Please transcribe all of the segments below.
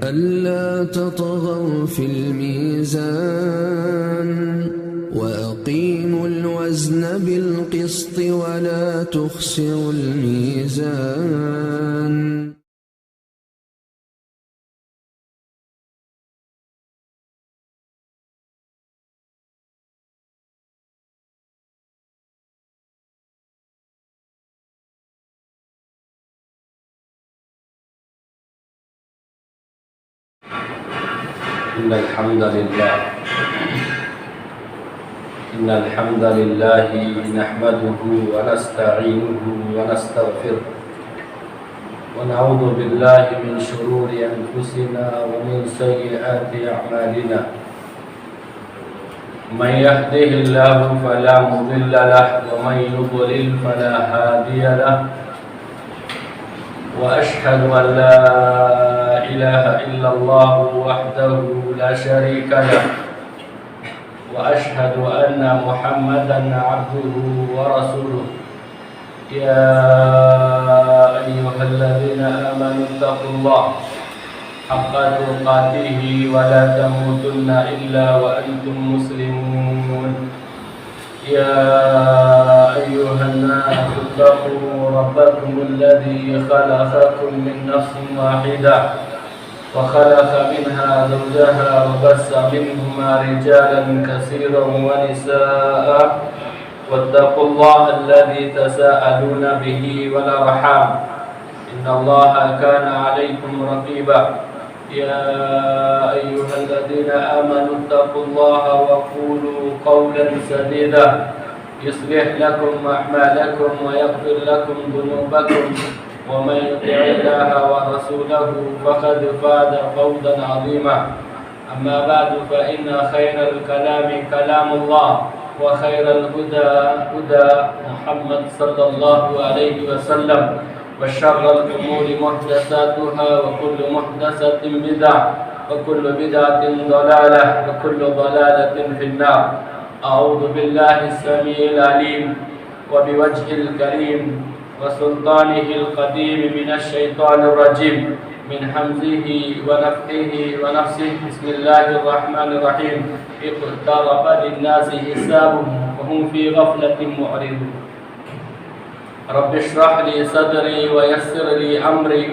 ألا تطغوا في الميزان وأقيموا الوزن بالقسط ولا تخسروا الميزان. إن الحمد لله نحمده ونستعينه ونستغفره ونعوذ بالله من شرور أنفسنا ومن سيئات أعمالنا. من يهده الله فلا مضل له ومن يضلل فلا هادي له. وأشهد أن لا إله إلا الله وحده لا شريك له وأشهد أن محمدا عبده ورسوله. يا أيها الذين آمنوا اتقوا الله حق تقاته ولا تموتن إلا وأنتم مسلمون. يا أيها الناس اتقوا ربكم الذي خلقكم من نفس واحدة وخلق منها زوجها وبث منهما رجالا كثيرا ونساء واتقوا الله الذي تساءلون به والأرحام إن الله كان عليكم رقيبا. يا أيها الذين آمنوا اتقوا الله وقولوا قولا سديدا يصلح لكم أعمالكم ويغفر لكم ذنوبكم ومن يطع الله ورسوله فقد فاز فوزا عظيما. أما بعد فإن خير الكلام كلام الله وخير الهدى هدى محمد صلى الله عليه وسلم وشر الأمور محدثاتها وكل محدثة بدعة وكل بدعة ضلالة وكل ضلالة في النار. أعوذ بالله السميع العليم وبوجه الكريم وسلطانه القديم من الشيطان الرجيم من حمزه ونفخه ونفسه. بسم الله الرحمن الرحيم. اقترب للناس حسابهم وهم في غفلة معرضون. رب اشرح لي صدري ويسر لي أمري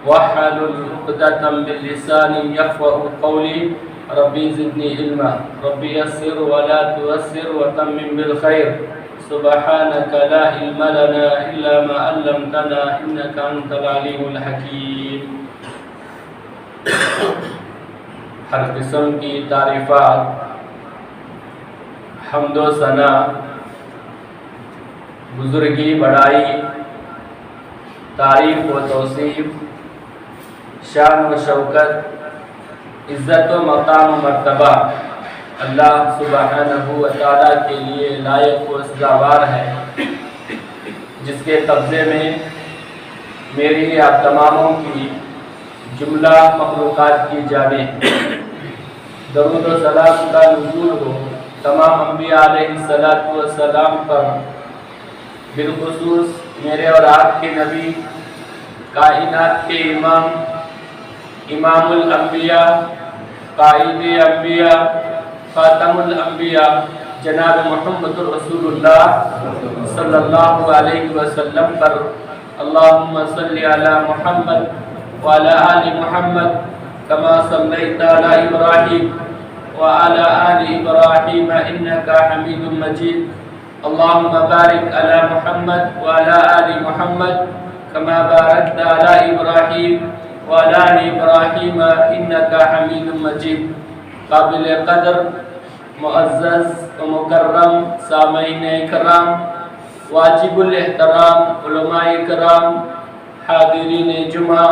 واحلل عقدة من لساني يفقهوا قولي. ربي زدني علما ربي يسر ولا تيسر وتمم بالخير. سبحانك لا علم لنا إلا ما علمتنا إنك أنت العليم الحكيم. ہر قسم کی تعریفات، حمد و ثنا، بزرگی، بڑائی، تعریف و توصیف، شان و شوکت، عزت و مقام و مرتبہ اللہ سبحانہ و تعالیٰ کے لیے لائق و سزاوار ہے، جس کے قبضے میں میری آپ تماموں کی جملہ مخلوقات کی جانیں. درود و سلام کا نزول ہو تمام انبیاء علیہ السلام پر، بالخصوص میرے اور آپ کے نبی، کائنات کے امام، امام الانبیاء، قائد انبیاء، خاتم الانبیاء جناب محمد رسول اللہ صلی اللہ علیہ وسلم پر. اللہم صلی علی محمد وعلی آل محمد کما صلیت علی ابراہیم وعلی آل ابراہیم انکا حمید مجید. اللہم بارک علی محمد وعلی آل محمد کما بارکت علی ابراہیم وعلی آل ابراہیم انکا حمید مجید. قابل قدر، معزز و مکرم سامعین کرام، واجب الاحترام علماء کرام، حاضرین جمعہ،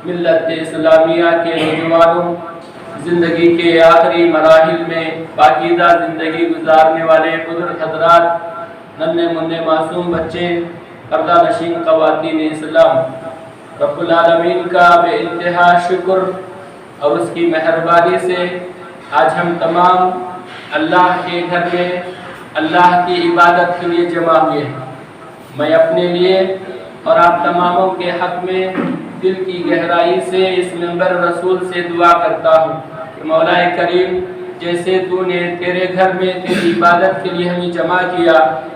ملت اسلامیہ کے نوجوانوں، زندگی کے آخری مراحل میں پاکیزہ زندگی گزارنے والے بزرگ حضرات، ننھے منھے معصوم بچے، پردہ نشین خواتین اسلام، رب العالمین کا بے انتہا شکر اور اس کی مہربانی سے آج ہم تمام اللہ کے گھر میں اللہ کی عبادت کے لیے جمع ہوئے ہیں. میں اپنے لیے اور آپ تماموں کے حق میں دل کی گہرائی سے اس منبر رسول سے دعا کرتا ہوں کہ مولا کریم جیسے تو نے تیرے گھر میں تیری عبادت کے لیے ہمیں جمع کیا،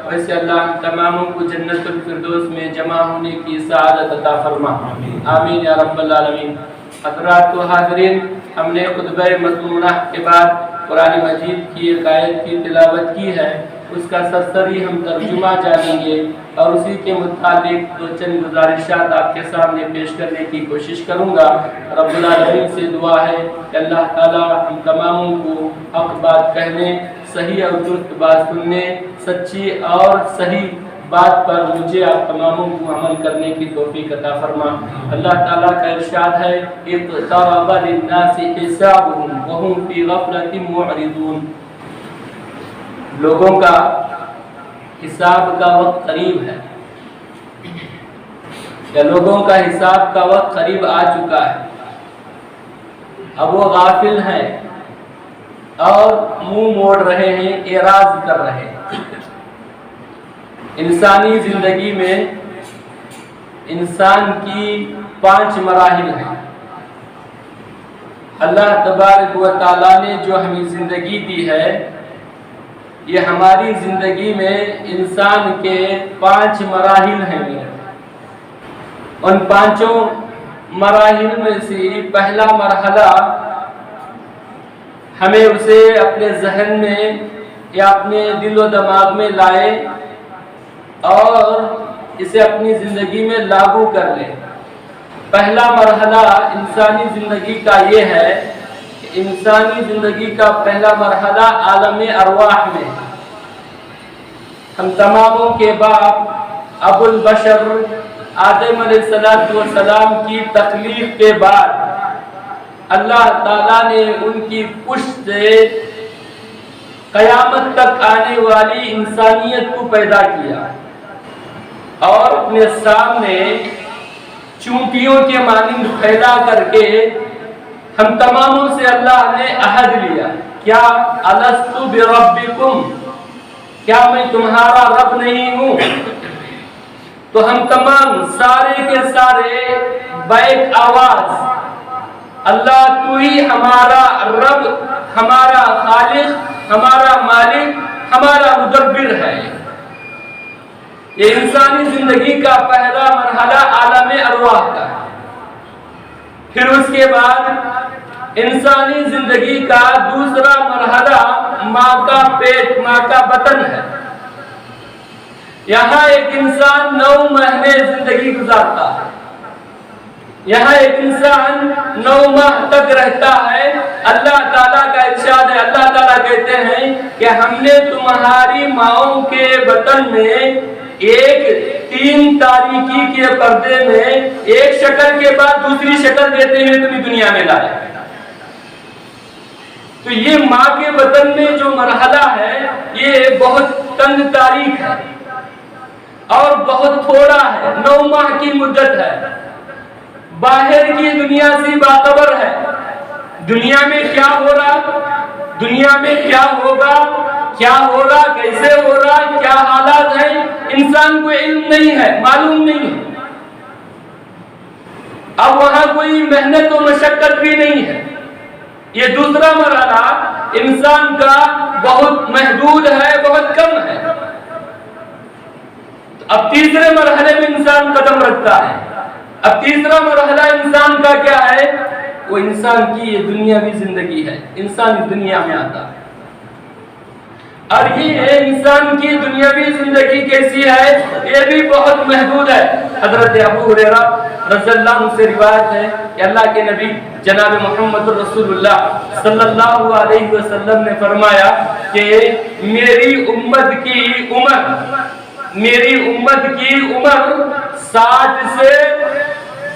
ویسے اللہ ہم تماموں کو جنت الفردوس میں جمع ہونے کی سعادت عطا فرما، آمین یا رب العالمین۔ حضرات و حاضرین، ہم نے خطبہ مضمونہ کے بعد قرآن مجید کی ایک آیت کی تلاوت کی ہے، اس کا سرسری ہم ترجمہ جانیں گے اور اسی کے متعلق دو چند گزارشات آپ کے سامنے پیش کرنے کی کوشش کروں گا۔ رب العالمین سے دعا ہے کہ اللہ تعالی ہم تماموں کو حق بات کہنے، صحیح اور درست بات سننے، سچی اور صحیح بات پر مجھے آپ تماموں کو عمل کرنے کی توفیق عطا فرما۔ اللہ تعالیٰ کا ارشاد ہے اقترب للناس حسابهم وهم في غفلة معرضون، لوگوں کا حساب کا وقت قریب ہے، یا لوگوں کا حساب کا وقت قریب آ چکا ہے، اب وہ غافل ہیں اور منہ موڑ رہے ہیں، اعراض کر رہے ہیں۔ انسانی زندگی میں انسان کی 5 مراحل ہیں۔ اللہ تبارک و تعالیٰ نے جو ہمیں زندگی دی ہے، یہ ہماری زندگی میں انسان کے 5 مراحل ہیں۔ ان 5 مراحل میں سے پہلا مرحلہ ہمیں اسے اپنے ذہن میں یا اپنے دل و دماغ میں لائے اور اسے اپنی زندگی میں لاگو کر لیں۔ پہلا مرحلہ انسانی زندگی کا یہ ہے کہ انسانی زندگی کا پہلا مرحلہ عالم ارواح میں، ہم تماموں کے باپ ابو البشر آدم علیہ السلام کی تخلیق کے بعد اللہ تعالیٰ نے ان کی پشت سے قیامت تک آنے والی انسانیت کو پیدا کیا اور اپنے سامنے چونٹیوں کے مانند پھیلا کر کے ہم تماموں سے اللہ نے عہد لیا، کیا الست بربکم، کیا میں تمہارا رب نہیں ہوں؟ تو ہم تمام سارے کے سارے بیک آواز اللہ تو ہی ہمارا رب، ہمارا خالق، ہمارا مالک، ہمارا مدبر ہے۔ یہ انسانی زندگی کا پہلا مرحلہ عالم ارواح کا ہے۔ پھر اس کے بعد انسانی زندگی کا دوسرا مرحلہ ماں کا پیٹ، ماں کا بطن ہے۔ یہاں ایک انسان 9 مہینے زندگی گزارتا ہے، یہاں ایک انسان 9 ماہ تک رہتا ہے۔ اللہ تعالیٰ کا ارشاد ہے، اللہ تعالیٰ کہتے ہیں کہ ہم نے تمہاری ماؤں کے بطن میں ایک 3 تاریکی کے پردے میں ایک شکل کے بعد دوسری شکل دیتے ہوئے تمہیں دنیا میں لایا۔ تو یہ ماں کے بطن میں جو مرحلہ ہے یہ بہت تنگ تاریخ ہے اور بہت تھوڑا ہے، 9 ماہ کی مدت ہے۔ باہر کی دنیا سے باخبر ہے، دنیا میں کیا ہو رہا، دنیا میں کیا ہوگا، کیا ہو رہا، کیسے ہو رہا، کیا حالات ہیں، انسان کو علم نہیں ہے، معلوم نہیں ہے۔ اب وہاں کوئی محنت و مشقت بھی نہیں ہے۔ یہ دوسرا مرحلہ انسان کا بہت محدود ہے، بہت کم ہے۔ اب تیسرے مرحلے میں انسان قدم رکھتا ہے۔ اب تیسرا مرحلہ انسان کا کیا ہے؟ وہ انسان کی یہ دنیاوی زندگی ہے، انسان اس دنیا میں آتا ہے۔ اور یہ انسان کی دنیاوی زندگی کیسی ہے؟ یہ بھی بہت محدود ہے۔ حضرت ابو ہریرہ رضی اللہ عنہ سے روایت ہے کہ اللہ کے نبی جناب محمد رسول اللہ صلی اللہ علیہ وسلم نے فرمایا کہ میری امت کی عمر 60 سے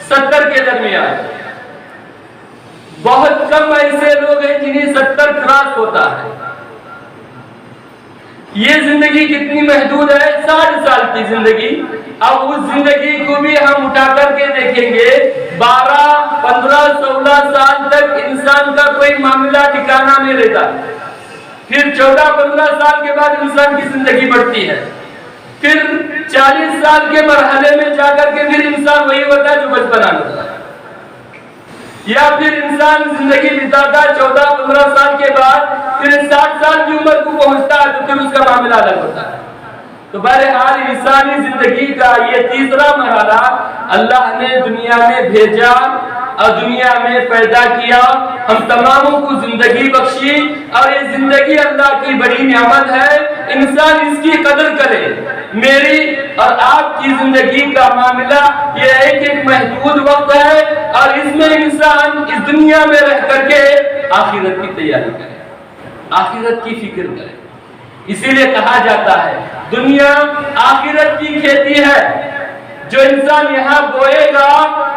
70 کے درمیان۔ بہت کم ایسے لوگ ہیں جنہیں 70 کراس ہوتا ہے۔ یہ زندگی کتنی محدود ہے؟ 60 سال کی زندگی۔ اب اس زندگی کو بھی ہم اٹھا کر کے دیکھیں گے، 12، 15، 16 سال تک انسان کا کوئی معاملہ ٹھکانا نہیں رہتا۔ پھر 14، 15 سال کے بعد انسان کی زندگی بڑھتی ہے۔ پھر 40 سال کے مرحلے میں جا کر کے پھر انسان وہی ہوتا ہے جو بچپنا میں ہوتا ہے۔ یا پھر انسان زندگی بتاتا ہے 14-15 سال کے بعد پھر 60 سال کی عمر کو پہنچتا ہے تو پھر اس کا معاملہ الگ ہوتا ہے. تو بہرحال انسانی زندگی کا یہ تیسرا مرحلہ اللہ نے دنیا میں بھیجا اور دنیا میں پیدا کیا، ہم تماموں کو زندگی بخشی، اور یہ زندگی اللہ کی بڑی نعمت ہے. انسان اس کی قدر کرے. میری اور آپ کی زندگی کا معاملہ یہ ایک محدود وقت ہے، اور اس میں انسان اس دنیا میں رہ کر کے آخرت کی تیاری کرے، آخرت کی فکر کرے. اسی لیے کہا جاتا ہے دنیا آخرت کی کھیتی ہے. جو انسان یہاں بوئے گا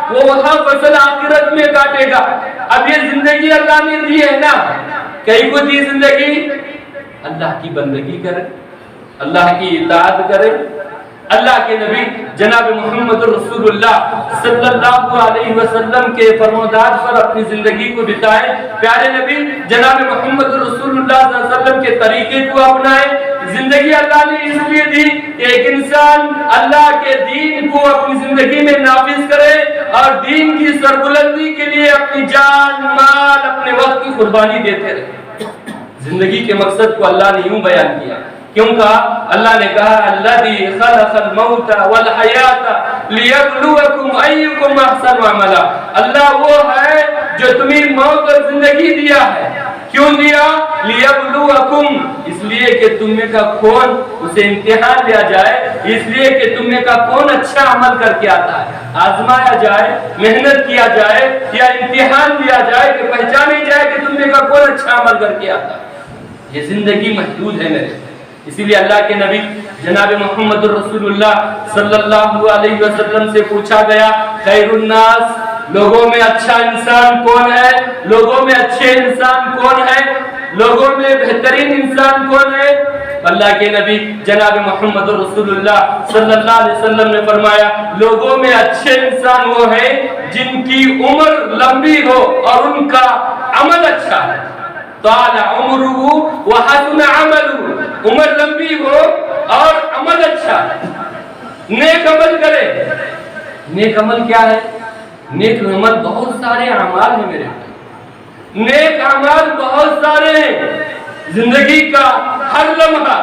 وہ وہاں فصل آخرت میں کاٹے گا. اب یہ زندگی اللہ نے دی ہے نا، کئی کو دی زندگی؟ اللہ کی بندگی کرے، اللہ کی اطاعت کرے، اللہ کے نبی جناب محمد رسول اللہ صلی اللہ علیہ وسلم کے فرمودات پر اپنی زندگی کو بتائیں. پیارے نبی جناب محمد رسول اللہ صلی اللہ علیہ وسلم کے طریقے کو اپنائیں. زندگی اللہ نے اس لیے دی کہ ایک انسان اللہ کے دین کو اپنی زندگی میں نافذ کرے اور دین کی سربلندی کے لیے اپنی جان مال اپنے وقت کی قربانی دیتے رہے. زندگی کے مقصد کو اللہ نے یوں بیان کیا. کیوں کہا؟ اللہ نے کہا الذی خلق الموت والحیات لیبلوکم ایکم احسن عملا. اللہ وہ ہے جو تمہیں موت اور زندگی دیا ہے. کیوں دیا؟ لیبلوکم، اس لیے کہ تم میں کا کون اسے امتحان لیا جائے، اس لیے کہ تم میں کا کون اچھا عمل کر کے آتا ہے، آزمایا جائے، محنت کیا جائے یا امتحان لیا جائے کہ پہچانی جائے کہ تم میں کا کون اچھا عمل کر کے آتا ہے. یہ زندگی محدود ہے میرے. اسی لیے اللہ کے نبی جناب محمد رسول اللہ صلی اللہ علیہ وسلم سے پوچھا گیا خیر الناس، لوگوں میں اچھا انسان کون ہے؟ لوگوں میں اچھے انسان کون ہے؟ لوگوں میں بہترین انسان کون ہے؟ اللہ کے نبی جناب محمد رسول اللہ صلی اللہ علیہ وسلم نے فرمایا لوگوں میں اچھے انسان وہ ہیں جن کی عمر لمبی ہو اور ان کا عمل اچھا ہے. طال عمرہ وحسن عملہ، عمر لمبی ہو اور عمل اچھا، نیک عمل کرے. نیک عمل کیا ہے؟ نیک عمل بہت سارے اعمال ہیں میرے. نیک اعمال بہت سارے ہیں. زندگی کا ہر لمحہ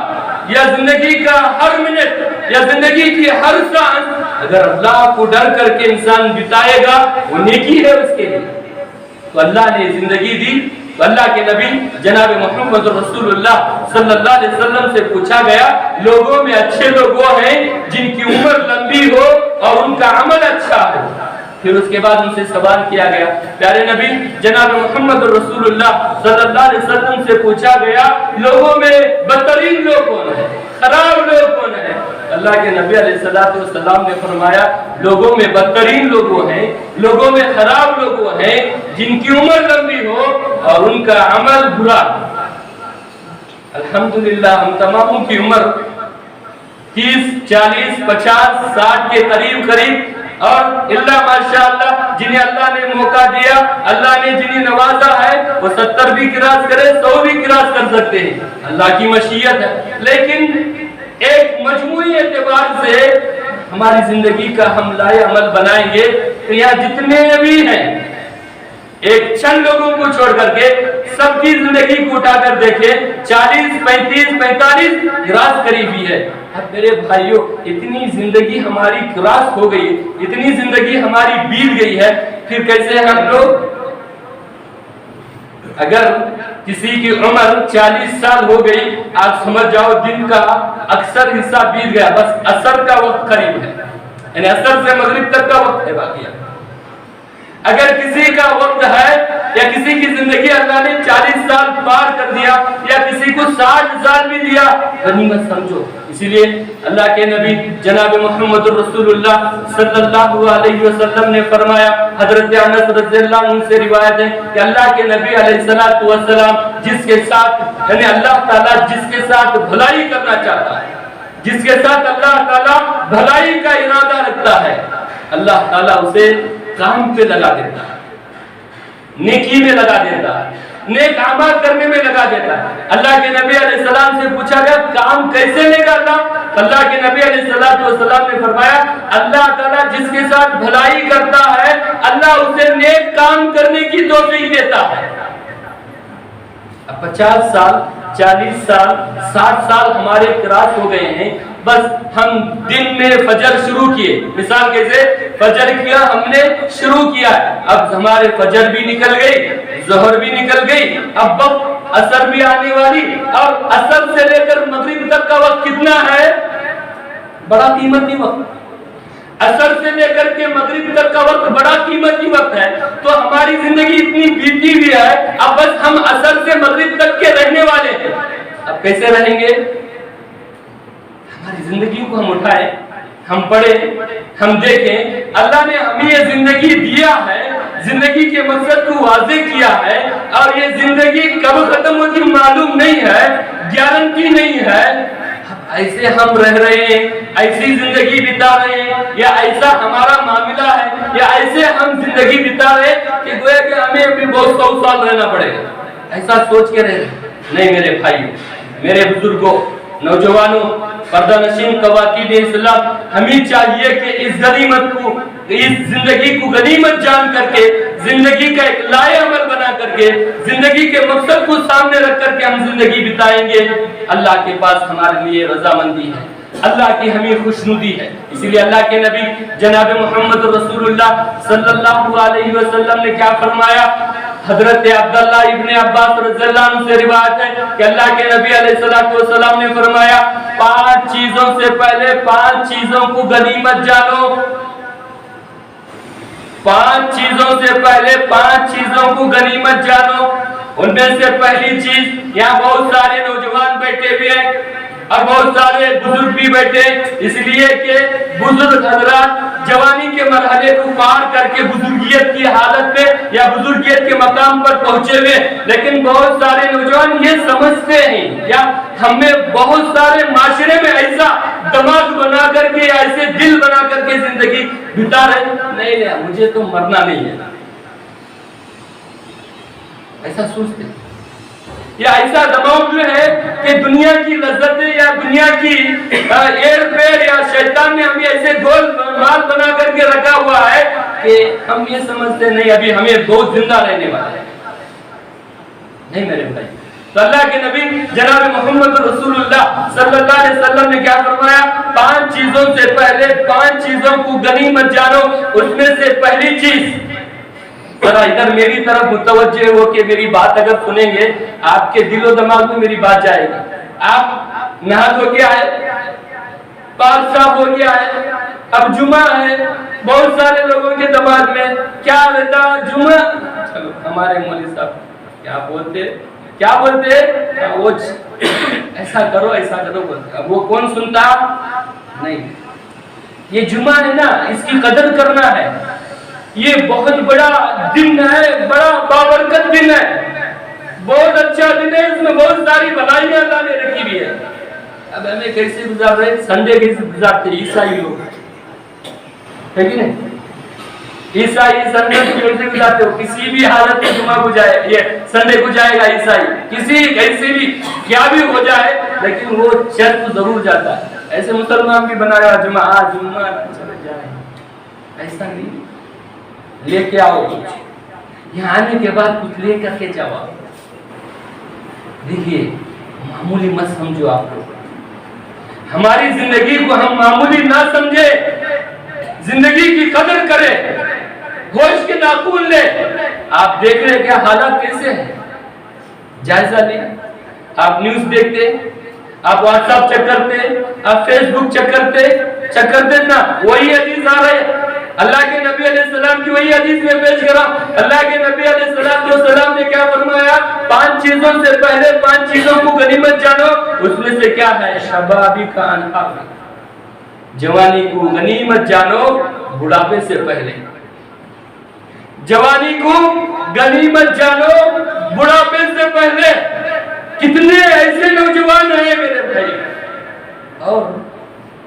یا زندگی کا ہر منٹ یا زندگی کی ہر سانس اگر اللہ کو ڈر کر کے انسان بتائے گا وہ نیکی ہے اس کے لیے. تو اللہ نے زندگی دی. تو اللہ کے نبی جناب محمد رسول اللہ صلی اللہ علیہ وسلم سے پوچھا گیا لوگوں میں اچھے لوگ وہ ہیں جن کی عمر لمبی ہو اور ان کا عمل اچھا ہے. پھر اس کے بعد ان سے سوال کیا گیا پیارے نبی جناب محمد رسول اللہ صلی اللہ علیہ وسلم سے پوچھا گیا لوگوں میں بدترین لوگ کون ہیں، خراب لوگ کون ہیں؟ اللہ کے نبی علیہ الصلوۃ والسلام نے فرمایا لوگوں میں بدترین لوگ وہ ہیں، لوگوں میں خراب لوگ وہ ہیں جن کی عمر لمبی ہو اور ان کا عمل برا. الحمدللہ ہم تماموں کی عمر 30 40 50 60 کے قریب اور اللہ ماشاءاللہ جنہیں اللہ نے موقع دیا، اللہ نے جنہیں نوازا ہے وہ 70 بھی کراس کرے 100 بھی کراس کر سکتے ہیں، اللہ کی مشیت ہے. لیکن ایک مجموعی اعتبار سے ہماری زندگی کا ہم لائے عمل بنائیں گے تو یہاں جتنے بھی ہیں ایک چند لوگوں کو چھوڑ کر کے سب کی زندگی کو اٹھا کر دیکھیں 40 35 45 کراس قریبی ہے. اب میرے بھائیوں اتنی زندگی ہماری کراس ہو گئی، اتنی زندگی ہماری بیت گئی ہے، پھر کیسے ہم لوگ اگر کسی کی عمر 40 سال ہو گئی آپ سمجھ جاؤ دن کا اکثر حصہ بیت گیا، بس عصر کا وقت قریب ہے، یعنی عصر سے مغرب تک کا وقت ہے باقی. اگر کسی کا وقت ہے یا کسی کی زندگی اللہ نے 40 سال پار کر دیا یا کسی کو 60 سال بھی دیا غنیمت سمجھو. اسی لیے اللہ کے نبی جناب محمد رسول اللہ صلی اللہ علیہ وسلم نے فرمایا حضرت انس رضی اللہ عنہ سے روایت ہے کہ اللہ کے نبی علیہ الصلوۃ والسلام جس کے ساتھ یعنی اللہ تعالیٰ جس کے ساتھ بھلائی کرنا چاہتا ہے، جس کے ساتھ اللہ تعالیٰ بھلائی کا ارادہ رکھتا ہے اللہ تعالیٰ اسے کام پہ لگا دیتا ہے، نیکی میں لگا دیتا ہے، نیک اعمال کرنے میں لگا دیتا ہے. اللہ کے نبی علیہ السلام سے پوچھا گیا کام کیسے لے گا اللہ؟ اللہ کے نبی علیہ السلام نے فرمایا اللہ تعالیٰ جس کے ساتھ بھلائی کرتا ہے اللہ اسے نیک کام کرنے کی توفیق دیتا ہے۔ اب 50 سال 40 سال 60 سال ہمارے کراس ہو گئے ہیں، بس ہم دن میں فجر شروع کیے، مثال کیسے فجر کیا ہم نے شروع کیا، اب ہمارے فجر بھی نکل گئی، ظہر بھی نکل گئی، اب وقت عصر بھی آنے والی، اور عصر سے لے کر مغرب تک کا وقت کتنا ہے؟ بڑا قیمتی وقت، عصر سے لے کر کے مغرب تک کا وقت بڑا قیمتی وقت ہے، تو ہماری زندگی اتنی بیتی ہوئی ہے، اب بس ہم عصر سے مغرب تک کے رہنے والے ہیں، اب کیسے رہیں گے؟ ہماری زندگی کو ہم اٹھائیں، ہم پڑھیں، ہم دیکھیں، اللہ نے ہمیں یہ زندگی دیا ہے، زندگی کے مقصد کو واضح کیا ہے، اور یہ زندگی کب ختم ہوتی معلوم نہیں ہے، گارنٹی نہیں ہے، ایسے ہم رہ رہے ہیں، ایسی زندگی بتا رہے ہیں، یا ایسا ہمارا معاملہ ہے، یا ایسے ہم زندگی بتا رہے ہیں کہ گویا کہ ہمیں ابھی بہت 100 سال رہنا پڑے گا، ایسا سوچ کے رہے نہیں۔ میرے بھائیوں، میرے بزرگوں، نوجوانوں، پردہ نشین خواتین اسلام، ہمیں چاہیے کہ اس غنیمت کو، اس زندگی کو غنیمت جان کر کے، زندگی کا ایک لائق عمل بنا کر کے، زندگی کے مقصد کو سامنے رکھ کر کے ہم زندگی بتائیں گے، اللہ کے پاس ہمارے لیے رضامندی ہے، اللہ کی ہمیں خوشنودی ہے۔ اسی لیے اللہ کے نبی جناب محمد رسول اللہ صلی اللہ علیہ وسلم نے کیا فرمایا؟ حضرت عبداللہ ابن عباس رضی اللہ عنہ سے روایت ہے کہ اللہ کے نبی علیہ السلام نے فرمایا 5 چیزوں سے پہلے 5 چیزوں کو غنیمت جانو، 5 چیزوں سے پہلے 5 چیزوں کو غنیمت جانو۔ ان میں سے پہلی چیز، یہاں بہت سارے نوجوان بیٹھے ہوئے ہیں اور بہت سارے بزرگ بھی بیٹھے، اس لیے کہ بزرگ حضرات جوانی کے مرحلے کو پار کر کے بزرگیت کی حالت میں یا بزرگیت کے مقام پر پہنچے ہوئے، لیکن بہت سارے نوجوان یہ سمجھتے ہیں یا ہمیں بہت سارے معاشرے میں ایسا دماغ بنا کر کے، ایسے دل بنا کر کے زندگی بتا رہے نہیں، مجھے تو مرنا نہیں ہے، ایسا سوچتے ہیں، یا ایسا دماغ جو ہے کہ دنیا کی لذتیں یا دنیا کی ایر پیر یا شیطان نے ہمیں ایسے گول مال بنا کر کے رکھا ہوا ہے کہ ہم یہ سمجھتے نہیں ابھی ہمیں بہت زندہ رہنے والے ہیں۔ نہیں میرے بھائی، تو اللہ کے نبی جناب محمد رسول اللہ صلی اللہ علیہ وسلم نے کیا فرمایا؟ 5 چیزوں سے پہلے 5 چیزوں کو غنیمت جانو، اس میں سے پہلی چیز، ذرا ادھر میری طرف متوجہ ہو کہ میری بات اگر سنیں گے آپ کے دل و دماغ میں میری بات جائے گی۔ آپ نہا دھو کے آئے، پاک صاف ہو کے آئے، اب جمعہ ہے، بہت سارے لوگوں کے دماغ میں کیا رہتا؟ جمعہ، چلو ہمارے مولوی صاحب کیا بولتے وہ ایسا کرو ایسا کرو بولتے، اب وہ کون سنتا؟ نہیں، یہ جمعہ ہے نا، اس کی قدر کرنا ہے، یہ بہت بڑا دن ہے، بڑا بابرکت دن ہے، بہت اچھا دن ہے، اس میں بہت ساری بھلائیاں اللہ نے رکھی ہوئی ہے۔ اب ہمیں کیسے گزار رہے؟ سنڈے کیسے گزارتے ہیں عیسائی لوگ، ہے کہ نہیں؟ عیسائی سنڈے کیسے گزارتے ہو؟ کسی بھی حالت میں جمعہ کو جائے، یہ سنڈے کو جائے گا عیسائی، کسی کیسے بھی کیا بھی ہو جائے لیکن وہ چرچ ضرور جاتا ہے۔ ایسے مسلمان بھی بنایا جمعہ چلے جائے، ایسا نہیں، لے کے آؤ، یہاں آنے کے بعد کچھ لے کر کے جاؤ۔ دیکھیے معمولی مت سمجھو، آپ کو ہماری زندگی کو ہم معمولی نہ سمجھے، زندگی کی قدر کرے، ہوش کے ناخن لے۔ آپ دیکھ رہے کیا حالات کیسے ہیں، جائزہ لیں۔ آپ نیوز دیکھتے، آپ واٹس ایپ چیک کرتے، آپ فیس بک چیک کرتے نا، وہی حدیث آ رہے، اللہ کے نبی علیہ السلام کی وہی حدیث میں پیش کرا۔ اللہ کے نبی علیہ السلام نے کیا فرمایا؟ 5 چیزوں سے پہلے 5 چیزوں کو غنیمت جانو، اس میں سے کیا ہے؟ شبابی کا انحاف، جوانی کو غنیمت جانو بڑھاپے سے پہلے، جوانی کو غنیمت جانو بڑھاپے سے پہلے۔ کتنے ایسے نوجوان ہیں میرے بھائی، اور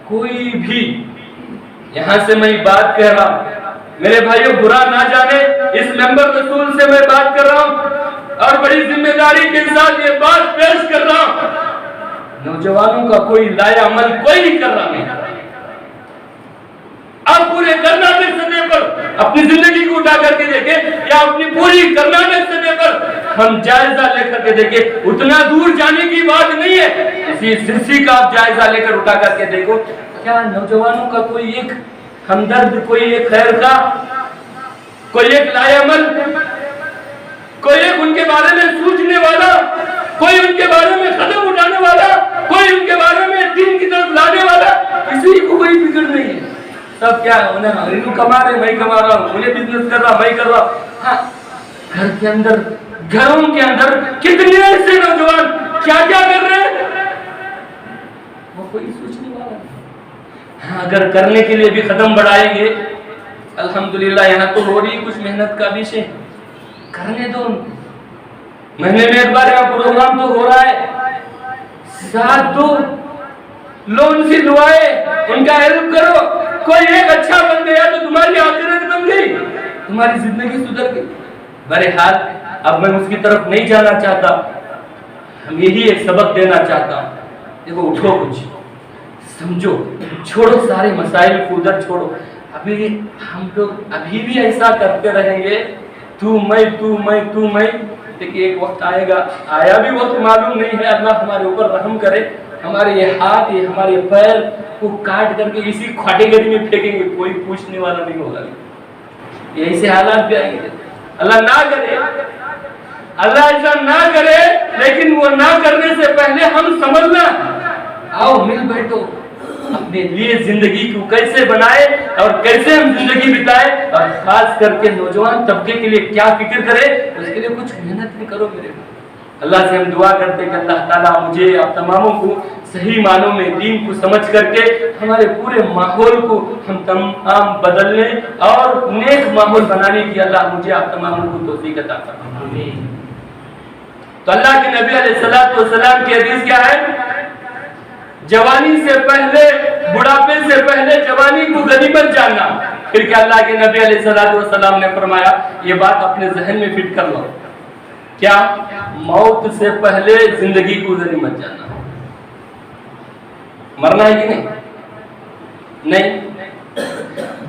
کوئی بھی، یہاں سے میں بات کہہ رہا ہوں میرے بھائیوں، برا نہ جانے، اس ممبر رسول سے میں بات کر رہا ہوں اور بڑی ذمہ داری کے ساتھ یہ بات پیش کر رہا ہوں، نوجوانوں کا کوئی لایا عمل کوئی نہیں کر رہا نہیں. آپ پورے کرناٹک سطح پر اپنی زندگی کو اٹھا کر کے دیکھیں یا اپنی پوری کرناٹک سطح پر ہم جائزہ لے کر کے دیکھیں. اتنا دور جانے کی بات نہیں ہے, اسی سرسی کا آپ جائزہ لے کر اٹھا کر کے دیکھو. کیا نوجوانوں کا کوئی ایک ہمدرد, کوئی ایک خیر کا, کوئی ایک لایا عمل, کوئی ایک ان کے بارے میں سوچنے والا, کوئی ان کے بارے میں قدم اٹھانے والا, کوئی ان کے بارے میں دین کی طرف لانے والا, کسی کو کوئی فکر نہیں ہے. سب کیا ہے, انہیں کما رہے میں کما رہا ہوں, انہیں بزنس کر رہا میں کر رہا ہوں. ہاں, گھر کے اندر, گھروں کے اندر کتنے ایسے نوجوان کیا کیا کر رہے ہیں, وہ کوئی سوچنے والا نہیں. ہاں, اگر کرنے کے لیے بھی قدم بڑھائیں گے, الحمدللہ یہاں تو ہو رہی کچھ محنت کا بھی شے, کرنے دو. مہینے میں ایک بار یہاں پروگرام تو ہو رہا ہے, ساتھ دو, لون سے دعائیں, ان کا ہیلپ کرو. کوئی ایک اچھا بن گیا تو تمہاری آخرت بن گئی, تمہاری زندگی سدھر گئی. بہرحال اب میں اس کی طرف نہیں جانا چاہتا, ہم یہی ایک سبق دینا چاہتا ہوں. دیکھو, اٹھو, کچھ سمجھو, چھوڑو سارے مسائل کو ادھر چھوڑو. ابھی ہم لوگ ابھی بھی ایسا کرتے رہیں گے, تو میں, لیکن ایک وقت آئے گا, آیا بھی وقت معلوم نہیں ہے. اللہ ہمارے اوپر رحم کرے, ہمارے یہ ہاتھ, یہ ہمارے پیر کو کاٹ کر کے اسی کھٹیگری میں پھینکیں گے, کوئی پوچھنے والا نہیں ہوگا. یہ ایسے حالات بھی آئیں گے. اللہ نہ کرے, اللہ ایسا نہ کرے, لیکن وہ نہ کرنے سے پہلے ہم سمجھنا, آؤ مل بیٹھو, اپنے لیے زندگی کو کیسے بنائے اور کیسے ہم زندگی بتائے, اور خاص کر کے نوجوان طبقے کے لیے کیا فکر کرے, اس کے لیے کچھ محنت بھی کرو. میرے اللہ سے ہم دعا کرتے کہ اللہ تعالیٰ مجھے آپ تماموں کو صحیح معنوں میں دین کو سمجھ کر کے ہمارے پورے ماحول کو ہم تمام بدلنے اور نیک ماحول بنانے کی اللہ مجھے آپ تماموں کو توفیق عطا فرمائے. تو اللہ کے نبی علیہ الصلوۃ والسلام کی حدیث کیا ہے, جوانی سے پہلے, بڑھاپے سے پہلے جوانی کو غنیمت جاننا. پھر کیا اللہ کے نبی علیہ الصلوۃ والسلام نے فرمایا, یہ بات اپنے ذہن میں فٹ کر لو, کیا موت سے پہلے زندگی کو غنیمت جاننا. مرنا ہے کہ نہیں؟ نہیں.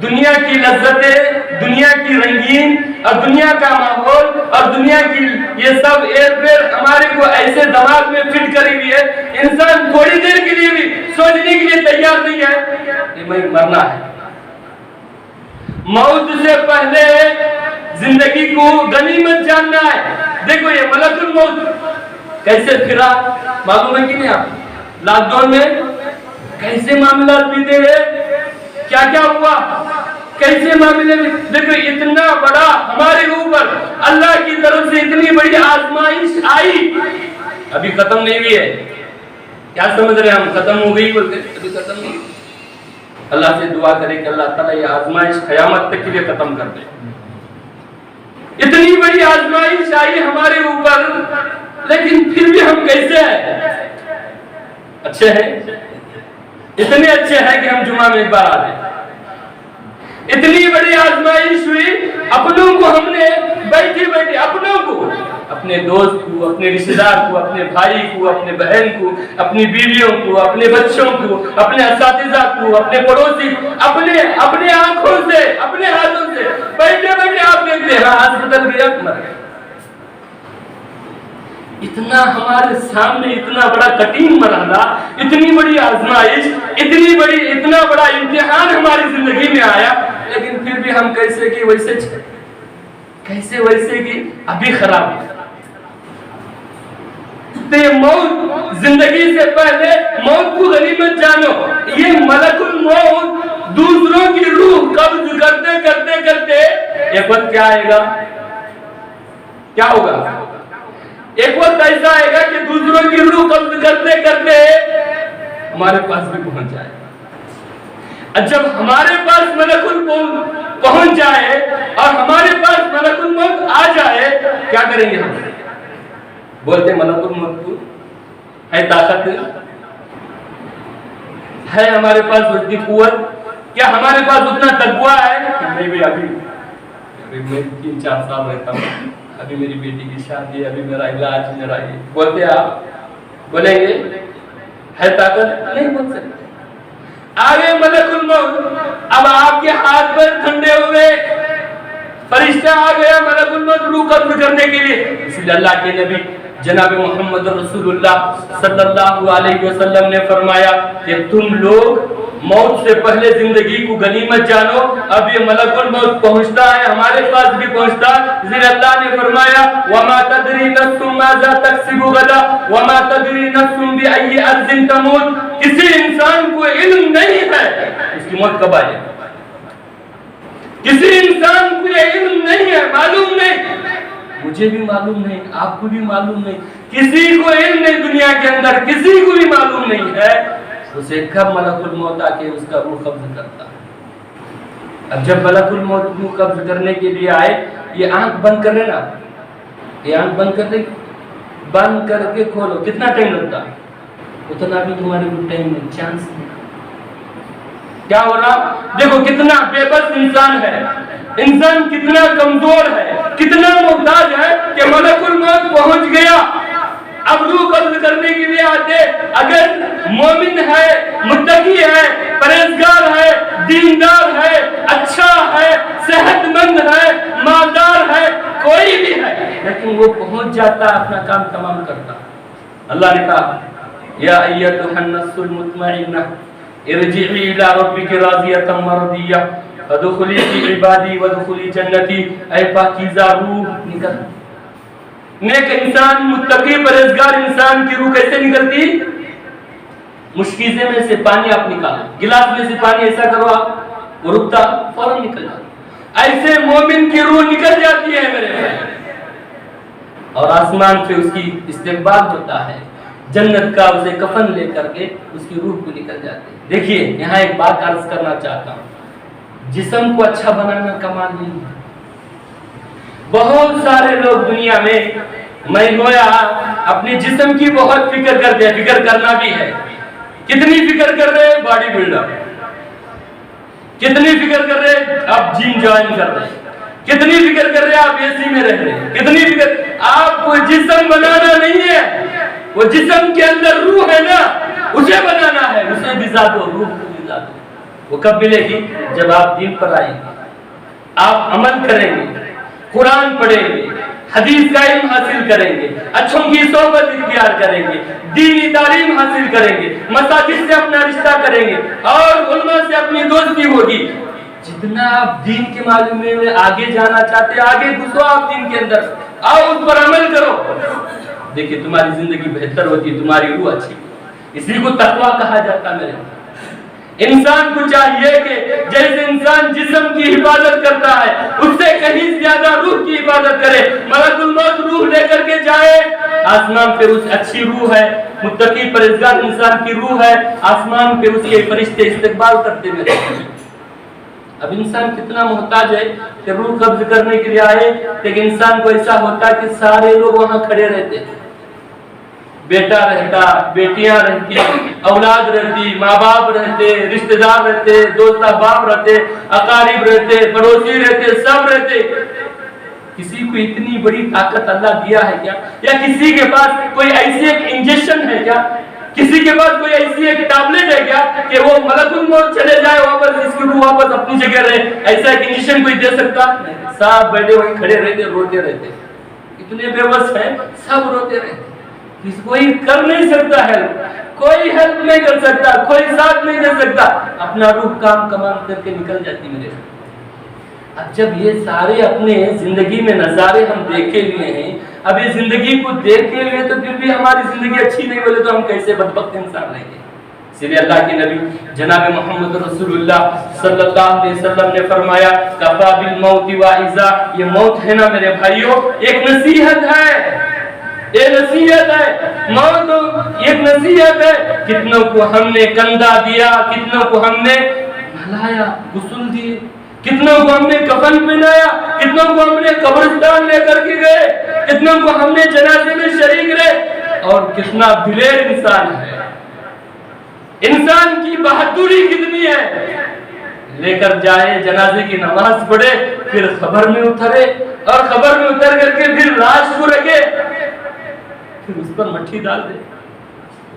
دنیا کی لذتیں, دنیا کی رنگین اور دنیا کا ماحول اور دنیا کی یہ سب ایئر پھر ہمارے کو ایسے دماغ میں فٹ کری ہوئی ہے, انسان تھوڑی دیر کے لیے بھی سوچنے کے لیے تیار نہیں ہے کہ میں مرنا ہے. موت سے پہلے زندگی کو غنیمت جاننا ہے. دیکھو یہ ملک الموت کیسے پھرا, معلوم ہے کہ نہیں آپ, لاک ڈاؤن میں کیسے معاملات بیتے ہیں, کیا کیا ہوا, کیسے معاملے میں. دیکھو اتنا بڑا ہمارے اوپر اللہ کی طرف سے اتنی بڑی آزمائش آئی, ابھی ختم نہیں ہوئی ہے. کیا سمجھ رہے ہیں ہم, ختم ہو گئی بولتے, ابھی ختم نہیں. اللہ سے دعا کرے کہ اللہ تعالیٰ یہ آزمائش قیامت تک کے لیے ختم کر دے. اتنی بڑی آزمائش آئی ہمارے اوپر, لیکن پھر بھی ہم کیسے ہیں, اچھے ہیں, اتنے اچھے ہیں کہ ہم جمعہ میں ایک بار آ جائیں. اتنی بڑی آزمائش ہوئی, اپنوں کو ہم نے بیٹھے بیٹھے, اپنوں کو, اپنے دوست کو, اپنے رشتہ دار کو, اپنے بھائی کو, اپنے بہن کو, اپنی بیویوں کو, اپنے بچوں کو, اپنے اساتذہ کو, اپنے پڑوسی, اپنے آنکھوں سے, اپنے ہاتھوں سے بیٹھے بیٹھے آپ دیکھتے ہیں ہاسپٹل گیا مر گیا. اتنا ہمارے سامنے اتنا بڑا کٹھن مرحلہ, اتنی بڑی آزمائش, اتنی بڑی, اتنا بڑا امتحان ہماری زندگی میں آیا, لیکن پھر بھی ہم کیسے کی ویسے, کیسے ویسے کی ابھی خراب. موت زندگی سے پہلے موت کو غنیمت جانو. یہ ملک الموت دوسروں کی روح قبض کرتے کرتے کرتے ایک وقت کیا آئے گا, کیا ہوگا, ایک وقت ایسا آئے گا کہ دوسروں کی روح قبض کرتے کرتے ہمارے پاس بھی پہنچ جائے. جب ہمارے پاس ملک الموت پہنچ جائے اور ہمارے پاس ملک الموت آ جائے, کیا کریں گے ہم؟ بولتے ملک الموت کو ہے طاقت, ہے ہمارے پاس اتنی قوت, کیا ہمارے پاس اتنا تقویٰ ہے؟ نہیں بھائی, ابھی میں 3-4 سال رہتا ہوں, ابھی میری بیٹی کی شادی, ابھی میرا علاج, میرا یہ. بولتے آپ, بولیں گے ہے طاقت؟ نہیں بول سکتے. آگے ملک الموت, اب آپ کے ہاتھ پر ٹھنڈے ہوئے, فرشتہ آ گیا ملک الموت روح قبض کرنے کے لیے. اس لیے اللہ کے نبی جناب محمد رسول اللہ صلی اللہ علیہ وسلم نے فرمایا کہ تم لوگ موت سے پہلے زندگی کو غنیمت جانو. اب یہ ملک الموت پہنچتا ہے, ہمارے پاس بھی پہنچتا. اس لیے اللہ نے فرمایا وَمَا تَدْرِي نَفْسٌ مَاذَا تَكْسِبُ غَدًا وَمَا تَدْرِي نَفْسٌ بِأَيِّ أَرْضٍ تَمُوتُ. کسی انسان کو علم نہیں ہے اس کی موت کب آئے. کسی انسان کو یہ علم نہیں ہے, معلوم نہیں, مجھے بھی معلوم نہیں, آپ کو بھی معلوم نہیں, کسی کو علم نہیں دنیا کے اندر, کسی کو بھی معلوم نہیں ہے اسے کب ملک الموت آ کے اس کا روح قبض کرتا. اب جب ملک الموت روح قبض کرنے کے لیے آئے, یہ آنکھ بند کر لینا, یہ آنکھ بند کر دے, بند کر کے کھولو, کتنا ٹائم لگتا؟ اتنا بھی تمہارے کو ٹائم نہیں, چانس نہیں. کیا ہو رہا؟ دیکھو کتنا بے بس انسان ہے, انسان کتنا کمزور ہے, کتنا محتاج ہے کہ ملک الموت پہنچ گیا. اب روح قبض کرنے کے لیے آتے. اگر مومن ہے, متقی ہے, پرہیزگار ہے, دیندار ہے, اچھا ہے, صحت مند ہے, مالدار ہے, کوئی بھی ہے, لیکن وہ پہنچ جاتا, اپنا کام تمام کرتا. اللہ نے کہا یا ایتھا النفس المطمئنہ ارجعی الی ربک راضیۃ مرضیہ فادخلی فی عبادی وادخلی جنتی. اے پاکیزہ روح نکل. نیک انسان, متقی پرہیزگار انسان کی روح کیسے نکلتی؟ مشکیزے میں سے پانی آپ نکالو, گلاس میں سے پانی ایسا کرو آپ, وہ رکتا فوراً نکل جاتا. ایسے مومن کی روح نکل جاتی ہے میرے بھائی, اور آسمان پہ اس کی استقبال ہوتا ہے, جنت کا اسے کفن لے کر کے اس کی روح کو نکل جاتے. دیکھیے یہاں ایک بات عرض کرنا چاہتا ہوں, جسم کو اچھا بنانا کمال نہیں ہے. بہت سارے لوگ دنیا میں گویا اپنے جسم کی بہت فکر کرتے ہیں, فکر کرنا بھی ہے. کتنی فکر کر رہے ہیں؟ Body builder. کتنی فکر کر رہے ہیں؟ آپ جم جوائن کر رہے ہیں. کتنی فکر کر رہے ہیں؟ آپ اے سی میں رہ رہے ہیں. کتنی فکر. آپ کو جسم بنانا نہیں ہے, وہ جسم کے اندر روح ہے نا, اسے بنانا ہے. اسے غذا دو, روح کو غذا دو. وہ کب ملے گی؟ جب آپ دین پر آئیں گے, آپ عمل کریں گے, قرآن پڑھیں گے, حدیث کا علم حاصل کریں گے, اچھوں کی صحبت اختیار کریں گے, دینی تعلیم حاصل کریں گے, مساجد سے اپنا رشتہ کریں گے, اور علماء سے اپنی دوستی ہوگی. جتنا آپ دین کے معلومے میں آگے جانا چاہتے ہیں, آگے گھسو آپ دین کے اندر, آؤ اس پر عمل کرو. دیکھیں تمہاری زندگی بہتر ہوتی, تمہاری روح اچھی. اسی کو تقویٰ کہا جاتا میرے. انسان کو چاہیے کہ جیسے انسان جسم کی حفاظت کرتا ہے, اس سے کہیں زیادہ روح کی حفاظت کرے. ملک الموت روح لے کر کے جائے, آسمان پہ اس اچھی روح ہے, متقی پرہیزگار انسان کی روح ہے, آسمان پہ اس کے فرشتے استقبال کرتے ہوئے. اب انسان کتنا محتاج ہے کہ روح قبض کرنے کے لیے آئے, لیکن انسان کو ایسا ہوتا کہ سارے لوگ وہاں کھڑے رہتے. بیٹا رہتا, بیٹیاں رہتی, اولاد رہتی, ماں باپ رہتے, رشتہ دار رہتے, دوست احباب رہتے, اقارب رہتے, پڑوسی رہتے, سب رہتے. کسی کو اتنی بڑی طاقت اللہ دیا ہے کیا؟ یا کسی کے پاس کوئی ایسی ایک انجیکشن ہے کیا؟ کسی کے پاس کوئی ایسی ایک ٹیبلٹ ہے کیا کہ وہ ملک الموت چلے جائے واپس, اس کی روح واپس اپنی جگہ رہے؟ ایسا ایک انجیکشن کوئی دے سکتا؟ سب بیٹھے وہیں کھڑے رہتے, روتے رہتے. اتنے بے بس ہیں, سب روتے رہتے. کوئی کر نہیں سکتا ہیلپ, کوئی ہیلپ نہیں کر سکتا, کوئی ساتھ نہیں دے سکتا. اپنا روح کام کمان کر کے نکل جاتی میرے. اب جب یہ سارے اپنے زندگی میں نظارے ہم دیکھے ہوئے ہیں, اب یہ زندگی کو دیکھے ہوئے تو پھر بھی ہماری زندگی اچھی نہیں بولے تو ہم کیسے بدبخت انسان رہیں گے. اس لیے اللہ کے نبی جناب محمد رسول اللہ صلی اللہ علیہ وسلم نے فرمایا کفا بالموت واعظا. یہ موت ہے نا میرے بھائیوں, ایک نصیحت ہے, یہ نصیحت ہے. موت ایک نصیحت ہے. کتنوں کو ہم نے کندھا دیا, کتنوں کو ہم نے نہلایا, غسل دیے, کتنوں کو ہم نے کفن پہنایا, کتنوں کو ہم نے قبرستان لے کر کے گئے, کتنوں کو ہم نے جنازے میں شریک رہے. اور کتنا دلیر انسان ہے, انسان کی بہادری کتنی ہے. لے کر جائے, جنازے کی نماز پڑھے, پھر قبر میں اترے, اور قبر میں اتر کر کے پھر لاش کو رکھے, پھر اس پر مٹھی ڈال دے.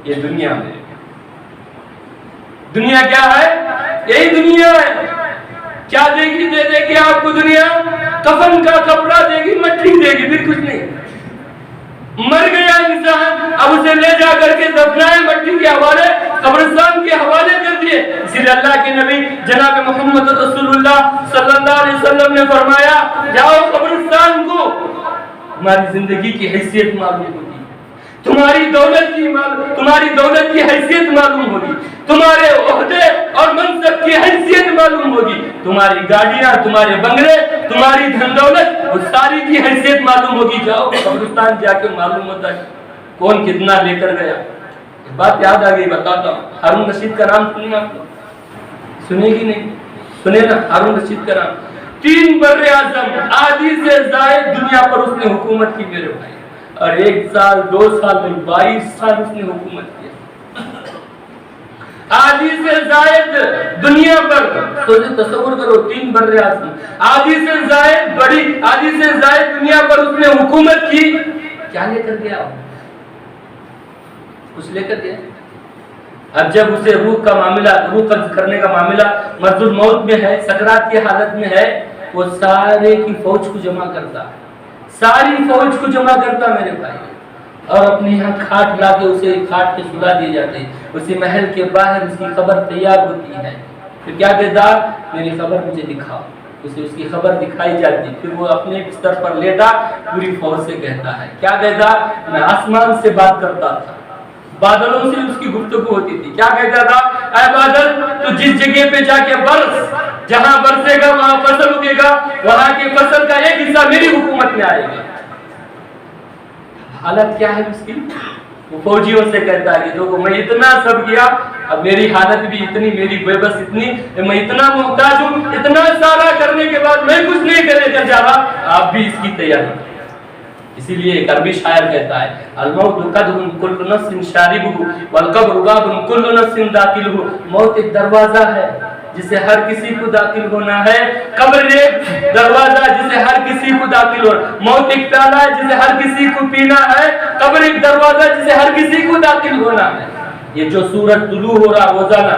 یہ دنیا میں دنیا کیا ہے؟ یہی دنیا ہے. کیا دے گی؟ دے گی آپ کو دنیا کفن کا کپڑا دے گی، مٹی دے گی، پھر کچھ نہیں. مر گیا انسان، اب اسے لے جا کر کے دفنائے، مٹی کے حوالے، قبرستان کے حوالے کر دیے. اسی لیے اللہ کے نبی جناب محمد رسول اللہ صلی اللہ علیہ وسلم نے فرمایا جاؤ قبرستان کو، تمہاری زندگی کی حیثیت معلوم ہوگی، تمہاری دولت کی حیثیت معلوم ہوگی، تمہارے عہدے اور منصب کی حیثیت معلوم ہوگی، تمہاری گاڑیاں، تمہارے بنگلے، تمہاری دھن دولت، وہ ساری کی حیثیت معلوم ہوگی. جاؤ قبرستان جا کے معلوم ہوتا ہے کون کتنا لے کر گیا. بات یاد آ گئی، بتاتا ہوں. ہارون رشید کا نام سنیں آپ لوگ؟ سنے گی نہیں؟ سنے نا ہارون رشید کا نام. 3 بر اعظم آدھی سے زائد دنیا پر اس نے حکومت کی میرے بھائی، اور 1 سال 2 سال نہیں 22 سال اس نے حکومت کی. آدھی سے زائد دنیا پر، تصور کرو 3 بر اعظم، آدھی سے زائد دنیا پر اس نے حکومت کی. کیا لے کر گیا؟ کچھ لے کر گیا. اب جب اسے روح قبض کرنے کا معاملہ مرض الموت میں ہے، سکرات کی حالت میں ہے، وہ سارے کی فوج کو جمع کرتا، ساری فوج کو جمع کرتا میرے بھائی، اور اپنے یہاں کھاٹ لا کے اسے کھاٹ کے سلا دیے جاتے. اسی محل کے باہر اس کی خبر تیار ہوتی ہے. پھر کیا کہتا؟ میری خبر مجھے دکھاؤ. اسے اس کی خبر دکھائی جاتی. پھر وہ اپنے بستر پر لیٹا پوری فوج سے کہتا ہے. کیا کہتا؟ میں آسمان سے بات کرتا تھا، بادلوں سے اس کی گفتگو ہوتی تھی. کیا کہتا تھا؟ اے بادل تو جس جگہ پہ جا کے برس، جہاں برسے گا وہاں فصل اگے گا، وہاں کے فصل کا ایک حصہ میری حکومت میں آئے گا. حالت کیا ہے اس کی؟ وہ فوجیوں سے کہتا ہے کہ دیکھو میں اتنا سب کیا، اب میری حالت بھی اتنی، میری بے بس اتنی، میں اتنا محتاج ہوں، اتنا سارا کرنے کے بعد میں کچھ نہیں کرنے کر جا رہا، آپ بھی اس کی تیاری. اسی لیے ایک عربی شاعر کہتا ہے الموت قدح کل نفس شاربہ والقبر باب کل نفس داخلہ. موت ایک دروازہ ہے جسے ہر کسی کو داخل ہونا ہے، قبر ایک دروازہ جسے ہر کسی کو داخل ہونا، موت ایک پیالہ ہے جسے ہر کسی کو پینا ہے، قبر ایک دروازہ جسے ہر کسی کو داخل ہونا ہے. یہ جو سورج طلوع ہو رہا روزانہ،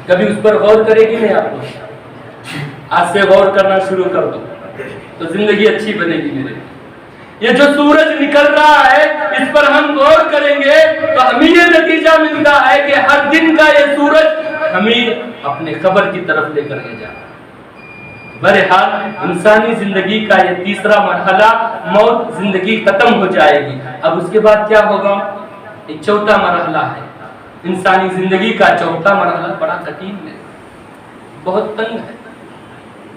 کبھی اس پر غور کرے گی نہیں؟ آپ لوگ آج سے غور کرنا شروع کر دو تو زندگی اچھی بنے گی میرے. یہ جو سورج نکل رہا ہے اس پر ہم غور کریں گے تو ہمیں یہ نتیجہ ملتا ہے کہ ہر دن کا یہ سورج ہمیں اپنے قبر کی طرف لے کر کے جا. بہرحال انسانی زندگی کا یہ تیسرا مرحلہ موت، زندگی ختم ہو جائے گی. اب اس کے بعد کیا ہوگا؟ ایک چوتھا مرحلہ ہے انسانی زندگی کا. چوتھا مرحلہ بڑا کٹھن ہے، بہت تنگ ہے،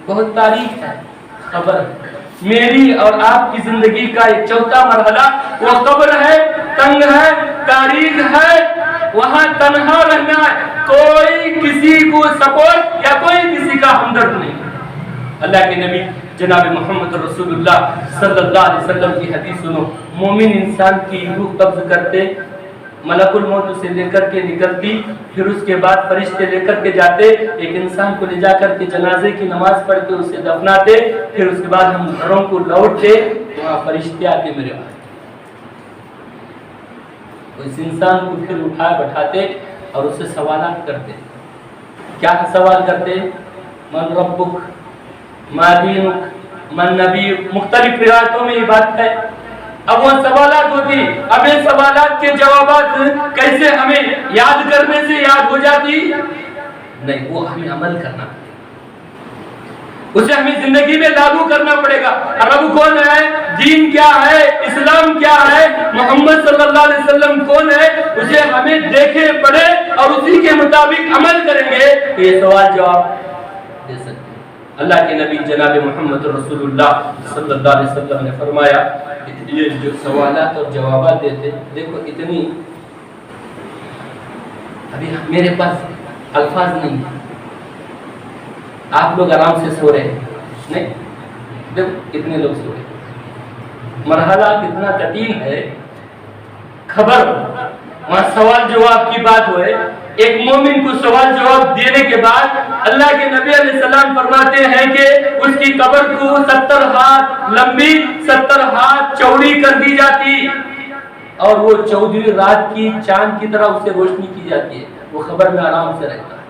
بہت تاریخ ہے. قبر میری اور آپ کی زندگی کا ایک چوتھا مرحلہ وہ قبر ہے. تنگ ہے، تاریخ ہے، وہاں تنہا رہنا ہے، کوئی کسی کو سپورٹ یا کوئی کسی کا ہمدرد نہیں. اللہ کے نبی جناب محمد رسول اللہ صلی اللہ علیہ وسلم کی حدیث سنو. مومن انسان کی روح قبض کرتے، ملک الموت اسے لے کر کے نکلتی، پھر اس کے بعد فرشتے لے کر کے جاتے، ایک انسان کو لے جا کر کے جنازے کی نماز پڑھ کے اسے دفناتے، پھر اس کے بعد ہم گھروں کو لوٹتے، وہاں فرشتے آتے میرے بھائی، اس انسان کو پھر اٹھا بٹھاتے اور اس سے سوالات کرتے. کیا سوال کرتے؟ من ربک، ما دینک، من نبیک. مختلف روایتوں میں یہ بات ہے. اب وہ سوالات ہوتی، اب یہ سوالات کے جوابات کیسے ہمیں یاد کرنے سے یاد ہو جاتی؟ نہیں، وہ ہمیں عمل کرنا پڑے گا، اسے ہمیں زندگی میں لاگو کرنا پڑے گا. رب کون ہے، دین کیا ہے، اسلام کیا ہے، محمد صلی اللہ علیہ وسلم کون ہے، اسے ہمیں دیکھے پڑے اور اسی کے مطابق عمل کریں گے تو یہ سوال جواب دے سکتے. اللہ کے نبی جناب محمد رسول اللہ صلی اللہ علیہ وسلم نے فرمایا یہ جو سوالات اور جوابات دیتے، دیکھو اتنی ابھی میرے پاس الفاظ نہیں ہیں، آپ لوگ آرام سے سو رہے ہیں نہیں، دیکھو کتنے لوگ سو رہے ہیں. مرحلہ کتنا کٹھن ہے. خبر وہاں سوال جواب کی بات ہوئے، ایک مومن کو سوال جواب دینے کے بعد اللہ کے نبی علیہ السلام فرماتے ہیں کہ اس کی قبر کو 70 ہاتھ لمبی 70 ہاتھ چوڑی کر دی جاتی اور وہ 14 رات کی چاند کی طرح اسے روشنی کی جاتی ہے. وہ خبر میں آرام سے رہتا ہے۔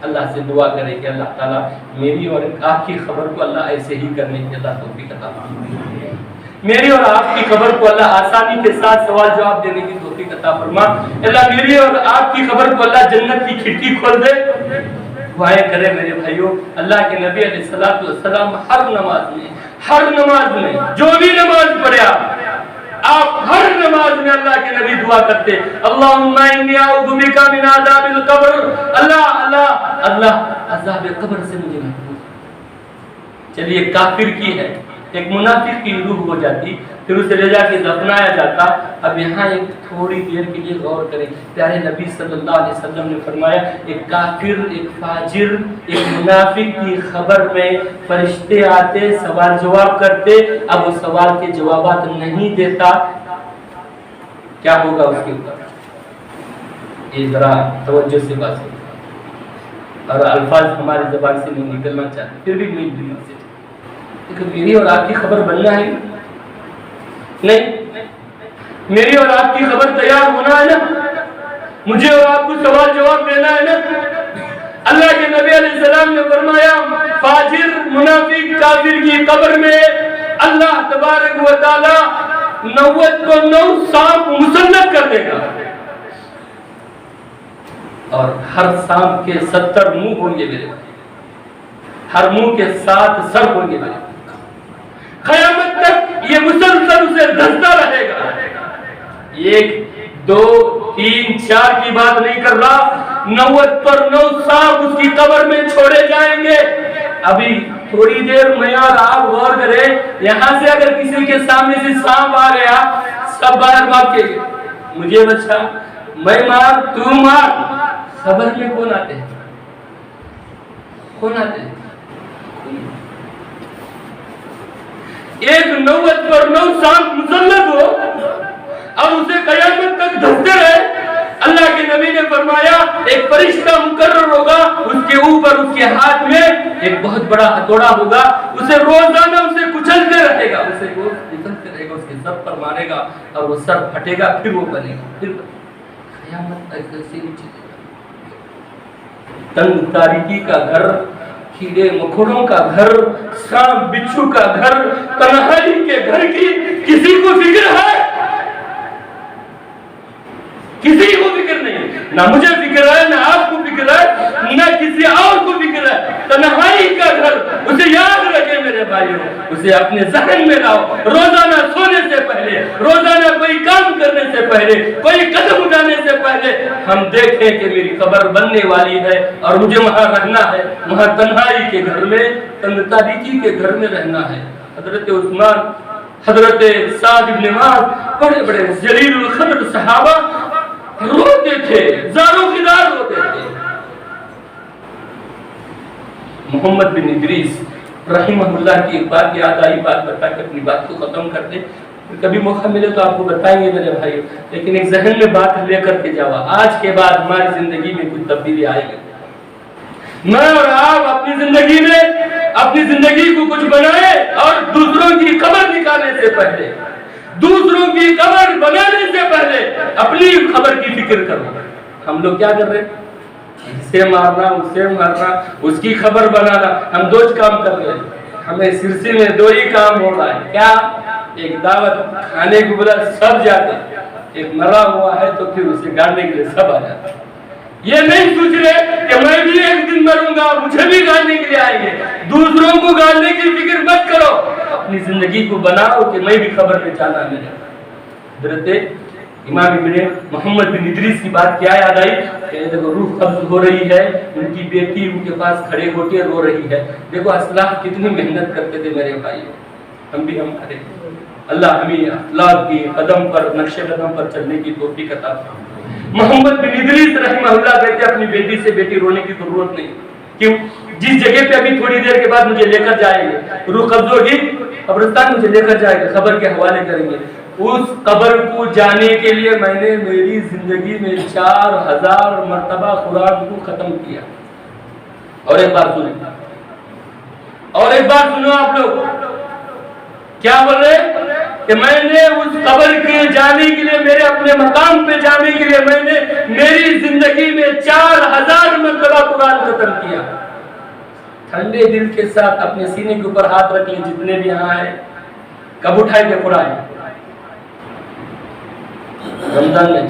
اللہ سے دعا کرے کہ اللہ تعالیٰ میری اور آپ کی خبر کو اللہ ایسے ہی کرنے کی اللہ توفیق عطا فرمائے، میری اور آپ کی خبر کو اللہ آسانی کے ساتھ سوال جواب دینے کی توفیق عطا فرما۔ اللہ میری اور آپ کی خبر کو اللہ جنت کی کھڑکی کھول دے۔ دعائیں کرے میرے بھائیوں، اللہ کے نبی علیہ الصلوۃ والسلام ہر نماز میں جو بھی نماز پڑھے آپ ہر نماز میں اللہ کے نبی دعا کرتے، اللہم انی اعوذ بک من عذاب القبر، اللہ عذاب قبر سے مجھے محفوظ۔ چلیے کافر کی ہے، ایک منافق کی روح ہو جاتی، پھر اسے لے جا کے دفنایا جاتا۔ اب یہاں ایک تھوڑی دیر کے لیے غور کریں، پیارے نبی صلی اللہ علیہ وسلم نے فرمایا ایک کافر، ایک فاجر، ایک منافق کی خبر میں فرشتے آتے، سوال جواب کرتے، اب وہ سوال کے جوابات نہیں دیتا، کیا ہوگا اس کے اوپر؟ یہ ذرا توجہ سے بات ہے، اور الفاظ ہماری زبان سے نہیں نکلنا چاہتے، پھر بھی میری اور آپ کی خبر بننا ہے نہیں، میری اور آپ کی خبر تیار ہونا ہے نا، مجھے اور آپ کو سوال جواب دینا ہے نا۔ اللہ کے نبی علیہ السلام نے فرمایا فاجر، منافق، کافر کی قبر میں اللہ تبارک و تعالی 99 سانپ مسلط کر دے گا، اور ہر سانپ کے 70 منہ ہوں گے میرے، ہر منہ کے 7 سر ہوں گے میرے، قیامت تک یہ مسلسل اسے دھستا رہے گا۔ 1 2 3 4 کی بات نہیں کر رہا، 99 سانپ اس کی قبر میں چھوڑے جائیں گے۔ ابھی تھوڑی دیر میں اور آپ غور کریں، یہاں سے اگر کسی کے سامنے سے سانپ آ گیا، سب باہر بھاگ کے مجھے بچا، میں مار تو مار، قبر میں کون آتے ہیں؟ کون آتے ہیں؟ ایک 99 سانپ مسلط ہو اور اسے قیامت تک دھستے رہے۔ اللہ کے نبی نے فرمایا ایک فرشتہ مقرر ہوگا، اس کے اوپر اس کے ہاتھ میں ایک بہت بڑا ہتھوڑا ہوگا، اسے روزانہ اسے کچلتے رہے گا، اسے کچلتے رہے گا، اس کے سر پر مارے گا اور وہ سر پھٹے گا، پھر وہ بنے گا، پھر قیامت تک ایسے ہی چلے گا۔ تنگ تاریکی کا گھر، کیڑے مکوڑوں کا گھر، سانپ بچھو کا گھر، تنہائی کے گھر کی کسی کو فکر ہے؟ کسی کو فکر نہیں، نہ مجھے فکر ہے، نہ آپ کو فکر ہے، نہ کسی اور کو فکر ہے۔ تنہائی کا گھر، اسے یاد رکھے میرے بھائیوں، اسے اپنے ذہن میں لاؤ، روزانہ سونے سے پہلے، روزانہ کوئی کام کرنے سے پہلے، کوئی قدم اٹھانے سے پہلے ہم دیکھیں کہ میری قبر بننے والی ہے اور مجھے وہاں رہنا ہے، وہاں تنہائی کے گھر میں، تنگ تاریکی کے گھر میں رہنا ہے۔ حضرت عثمان، حضرت سعد بن معاذ، بڑے بڑے جلیل القدر صحابہ روتے تھے، زاروں خدار روتے تھے۔ محمد بن ادریس رحمہ اللہ کی ایک بات یاد آئی، بات بتا کے اپنی بات کو ختم کر دیں، کبھی موقع ملے تو آپ کو بتائیں گے میرے بھائی، لیکن ایک ذہن میں بات لے کر کے جاؤ، آج کے بعد ہماری زندگی میں کچھ تبدیلی آئے گی۔ میں اور آپ اپنی زندگی میں اپنی زندگی کو کچھ بنائے، اور دوسروں کی قبر نکالنے سے پہلے، دوسروں کی قبر بنانے سے پہلے اپنی خبر کی فکر کرو۔ ہم لوگ کیا کر رہے ہیں؟ اسے مارنا، اسے مارنا، اس کی خبر بنانا، ہم 2 کام کر رہے ہیں۔ ہمیں سلسلے میں 2 ہی کام ہو رہا ہے، کیا؟ ایک دعوت کھانے کو بلا سب جاتے، ایک مرا ہوا ہے تو پھر اسے گاڑنے کے لیے سب آ جاتے۔ یہ نہیں سوچ رہے کہ میں بھی ایک دن مروں گا، مجھے بھی گاڑنے کے لیے آئیں گے۔ دوسروں کو گاڑنے کی فکر مت کرو، اپنی زندگی کو بناؤ کہ میں بھی خبر میں جانا ہے۔ حضرت امام ابن محمد بن ادریس کی بات کیا یاد آئی کہ دیکھو روح قبض ہو رہی ہے، ان کی بیٹی ان کے پاس کھڑے ہو کے رو رہی ہے۔ دیکھو اسلاف کتنی محنت کرتے تھے میرے بھائی، ہم بھی ہم کھڑے۔ اللہ ہمیں اسلاف کی قدم پر، نقش قدم پر چلنے کی توفیق عطا فرمائے۔ محمد بن ادریس رحمہ اللہ کہتے اپنی بیٹی سے بیٹی رونے کی ضرورت نہیں، کیوں؟ جس جگہ پہ ابھی تھوڑی دیر کے بعد مجھے لے کر جائیں گے، روح قبض ہوگی، قبرستان مجھے لے کر جائے گا، خبر کے حوالے کریں گے۔ اس قبر کو جانے کے لیے میں نے میری زندگی میں 4000 مرتبہ قرآن کو ختم کیا۔ اور ایک بات سنیں، اور ایک بات سنو آپ لوگ، کیا بول رہے کہ میں نے اس قبر کے جانے کے لیے، میرے اپنے مقام پہ جانے کے لیے میں نے میری زندگی میں 4000 مرتبہ قرآن ختم کیا۔ ٹھنڈے دل کے ساتھ اپنے سینے کے اوپر ہاتھ رکھ لیں جتنے بھی یہاں ہیں، کب اٹھائے گے قرآن؟ رمضان میں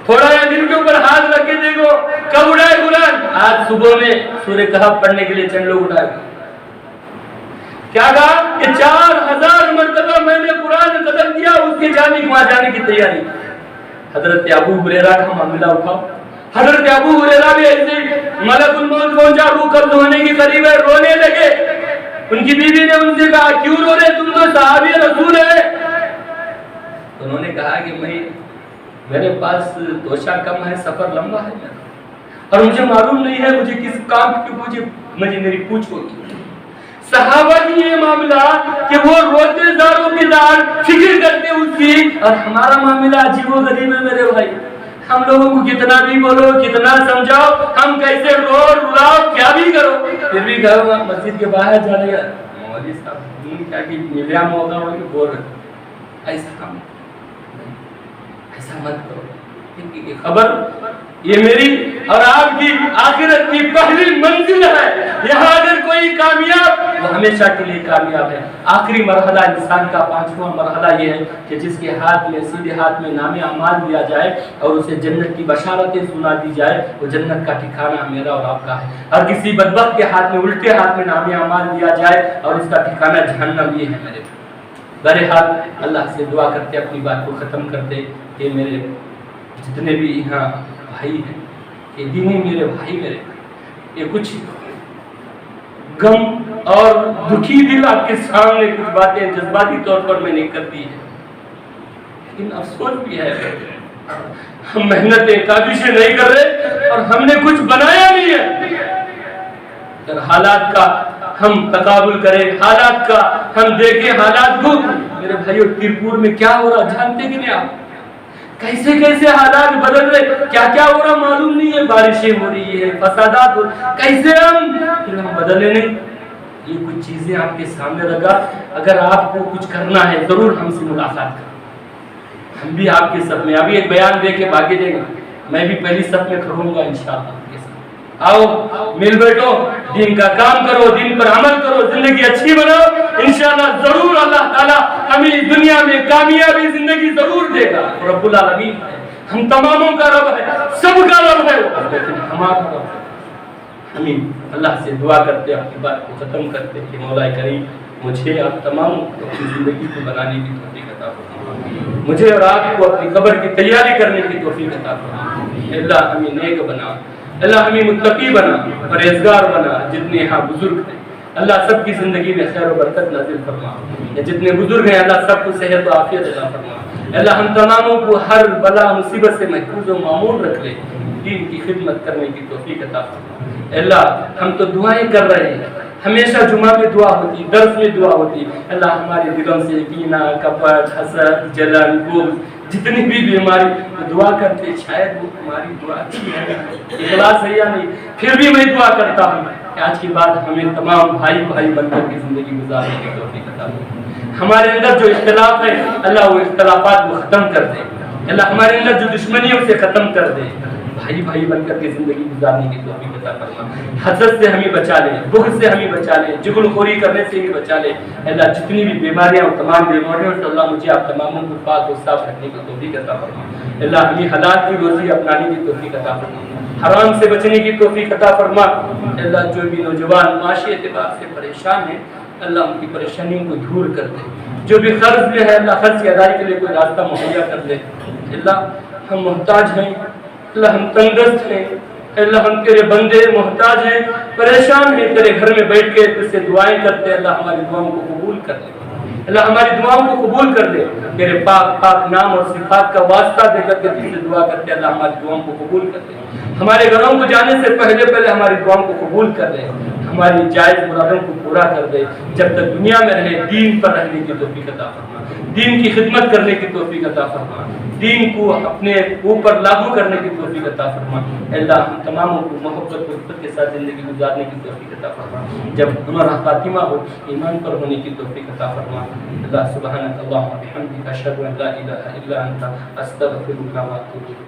تھوڑا یا دل کے اوپر ہاتھ رکھ کے دیکھو کب اٹھائے قرآن؟ آج صبح میں سورہ کہف پڑھنے کے لیے چند لوگ اٹھائے۔ کیا کہا کہ 4000 مرتبہ میں نے قرآن ختم کیا، اس کے جانے کی وہاں جانے کی تیاری۔ حضرت ابو ہریرہ کا معاملہ اٹھاؤ، حضرت ابو ہریرہ بھی ایسے ملک الموت پہنچا، وہ قبض ہونے کے قریب ہے، رونے لگے۔ ان کی بیوی نے ان سے کہا کیوں رو رہے، تم تو صحابی رسول ہے۔ انہوں نے کہا کہ میرے پاس توشہ کم ہے، سفر لمبا ہے اور مجھے معلوم نہیں ہے مجھے کس کام کی مجھے میری پوچھ ہوگی۔ صحابہ کی یہ معاملہ کہ وہ روتے زاروں کی دار فکر کرتے اس کی، اور ہمارا معاملہ عجیب و غریب ہے میرے بھائی۔ ہم لوگوں کو کتنا بھی بولو، کتنا سمجھاؤ، ہم کیسے رو رلاؤ، کیا بھی کرو، پھر بھی کہو گا مسجد کے باہر جانے گا مولوی صاحب کیا کہ ملیا موقع ہو کے بول رہے، ایسا مت کرو۔ خبر یہ میری اور آپ کی آخرت کی پہلی منزل ہے، یہاں اگر کوئی کامیاب وہ ہمیشہ کے لیے کامیاب ہے۔ آخری مرحلہ انسان کا 5واں مرحلہ یہ ہے کہ جس کے ہاتھ میں سیدھے ہاتھ میں نام اعمال دیا جائے اور اسے جنت کی بشارتیں سنا دی جائے، وہ جنت کا ٹھکانہ میرا اور آپ کا ہے۔ اور کسی بدبخت کے ہاتھ میں الٹے ہاتھ میں نام اعمال دیا جائے اور اس کا ٹھکانہ جہنم یہ ہے میرے۔ بہرحال اللہ سے دعا کرتے اپنی بات کو ختم کرتے کہ میرے جتنے بھی یہاں بھائی ہیں، یہ دینی میرے بھائی میرے، یہ کچھ غم اور دکھی دل آپ کے سامنے کچھ باتیں جذباتی طور پر میں نے کر دی ہے، لیکن افسوس بھی ہے ہم محنتیں کاوشیں نہیں کر رہے اور ہم نے کچھ بنایا نہیں ہے۔ اگر حالات کا ہم تقابل کریں، حالات کا ہم دیکھیں، حالات کو میرے بھائیو ترپور میں کیا ہو رہا جانتے کہ نہیں آپ؟ کیسے کیسے حالات بدل رہے، کیا کیا ہو رہا معلوم نہیں ہے، بارشیں ہو رہی ہے، فسادات ہو، کیسے ہم بدلے نہیں۔ یہ کچھ چیزیں آپ کے سامنے رکھا، اگر آپ کو کچھ کرنا ہے ضرور ہم سے ملاقات کریں، ہم بھی آپ کے صف میں ابھی ایک بیان دے کے بھاگے دیں گے، میں بھی پہلی صف میں کھڑوں گا انشاءاللہ۔ آؤ مل بیٹھو، دین کا کام کرو، دین پر عمل کرو، زندگی اچھی بناؤ، انشاءاللہ ضرور اللہ تعالیٰ ہمیں دنیا میں کامیابی زندگی ضرور دے گا۔ رب العالمین ہم تماموں کا رب ہے، سب کا رب ہے، لیکن ہمارا رب ہے۔ ہمیں اللہ سے دعا کرتے اپنی بات کو ختم کرتے کہ مولا کریم مجھے آپ تمام کو اپنی زندگی کو بنانے کی توفیق عطا فرما، مجھے اور آپ کو اپنی قبر کی تیاری کرنے کی توفیق عطا فرما۔ اللہ ہمیں نیک بنا، اللہ ہمیں متقی بنا، پرہیزگار بنا۔ جتنے یہاں بزرگ ہیں اللہ سب کی زندگی میں خیر و برکت نازل فرما، جتنے بزرگ ہیں اللہ سب کو صحت و عافیت عطا فرما۔ اللہ ہم تماموں کو ہر بلا مصیبت سے محفوظ و معمول رکھ لے، دین کی خدمت کرنے کی توفیق عطا فرما۔ اللہ ہم تو دعائیں کر رہے ہیں، ہمیشہ جمعہ میں دعا ہوتی، درس میں دعا ہوتی، اللہ ہمارے دلوں سے کینہ، کپٹ، حسد، جلن، بغض، جتنی بھی بیماری دعا کرتے شاید وہ ہماری دعا اچھی ہے، اخلاص ہے یا نہیں، پھر بھی میں دعا کرتا ہوں کہ آج کے بعد ہمیں تمام بھائی بھائی بن کر کی زندگی گزارنے کی توفیق عطا فرما۔ ہمارے اندر جو اختلاف ہے اللہ وہ اختلافات کو ختم کر دے، اللہ ہمارے اندر جو دشمنیوں سے ختم کر دے، بھائی بھائی بن کر کے زندگی گزارنے کی توفیق عطا فرما۔ حسد سے ہمیں بچا لے، بغض سے ہمیں بچا لے، جغل خوری کرنے سے ہمیں بچا لے۔ اللہ جتنی بھی بیماریاں اور تمام بیماریوں سے اللہ مجھے آپ تماموں کو پاک و صاف رکھنے کی توفیق عطا فرما۔ اللہ ہمیں حلال کی روزی اپنانے کی توفیق عطا فرما، حرام سے بچنے کی توفیق عطا فرما۔ اللہ جو بھی نوجوان معاشی اعتبار سے پریشان ہیں اللہ ان کی پریشانیوں کو دور کر دے، جو بھی قرض میں ہے اللہ قرض کی ادائیگی کے لیے کوئی راستہ مہیا کر دے۔ اللہ ہم محتاج ہیں، اللہ ہم تنگست ہیں، اللہ ہم تیرے بندے محتاج ہیں، پریشان ہیں، تیرے گھر میں بیٹھ کے تجھ سے دعائیں کرتے، اللہ ہماری دعاؤں کو قبول کر لے، اللہ ہماری دعاؤں کو قبول کر لے، تیرے پاک پاک نام اور صفات کا واسطہ دے کر کے تجھ سے دعا کرتے اللہ ہماری دعاؤں کو قبول کر لے، ہمارے گھروں کو جانے سے پہلے ہماری دعاؤں کو قبول کر لے، ہماری جائز مرادوں کو پورا کر دے، جب تک دنیا میں رہے دین پر رہنے کی توفیق عطا فرما، دین کی خدمت کرنے کی توفیق عطا فرما، دین کو اپنے اوپر لاگو کرنے کی توفیق عطا فرما۔ اللہ ہم تماموں کو محبت و عزت کے ساتھ زندگی گزارنے کی توفیق عطا فرما، جب ہمارا خاتمہ ہو ایمان پر ہونے کی توفیق عطا فرما۔ اللہ سبحانک اللہم وبحمدک اشہد ان لا الہ الا انت استغفرک و اتوب الیک.